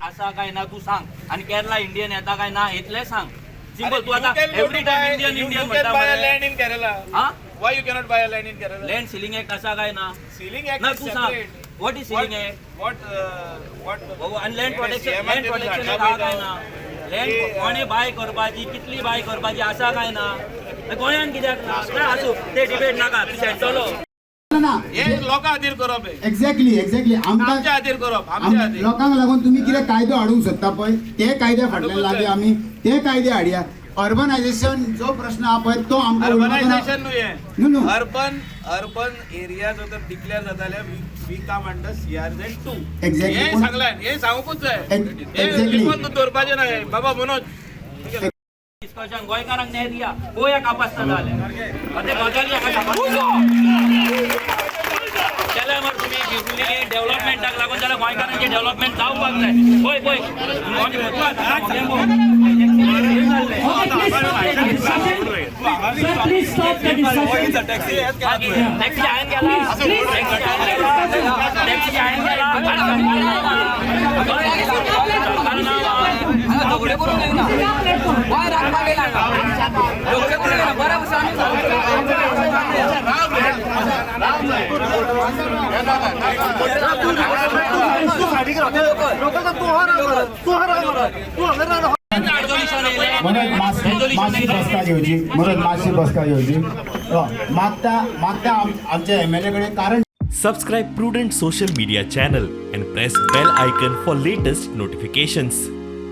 असा काय ना तू सांग आणि केरला इंडियन येता काय ना इतले सांग सिंपल तू आता एव्हरी टाइम इंडियन म्हणता लँड इन केरला हा why you cannot buy a land in Kerala land ceiling act असा काय ना सीलिंग ना ऍक्ट तू सांग what is ceiling act what आणि लँड प्रोटेक्शन हा काय ना लँड कोणे बाय करपाची कितली बाय करपाची असा काय ना गोंयान कित्याक ना काय असो ते डिबेट नाका तू सेंटलो हे लोकां खातीर करप एक्झॅक्टली आमच्या खातीर करप आमच्या खातीर लोकांक लागून तुम्ही कितें कायदो हाडूंक सोदता पळय ते कायदे फाटल्यान लागीं आमी ते कायदे हाडया अर्बनायझेशन जो प्रश्न हा पळय तो आमकां अर्बनायझेशन न्हू अर्बन एरिया जो तर डिक्लेअर जाताले we come under CRZ2 Exactly. हे सांगलां हे सांगूकूच जाय Exactly. हे दवरपाचें ना बाबा मनोज डिस्कशन गोंयकारांक न्याय दिया गोंया कापासता जाले ते गजाली केल्या मग तुम्ही गिवली डेव्हलपमेंटाक लागून जाल्यार गोंयकारांचे डेव्हलपमेंट जावपाक जाय पळय टॅक्सी हांवें गेला टॅक्सी हांवें मातशी बसका घेवची मागता आमच्या MLA कडे कारण Subscribe Prudent social media channel and press bell icon for latest notifications.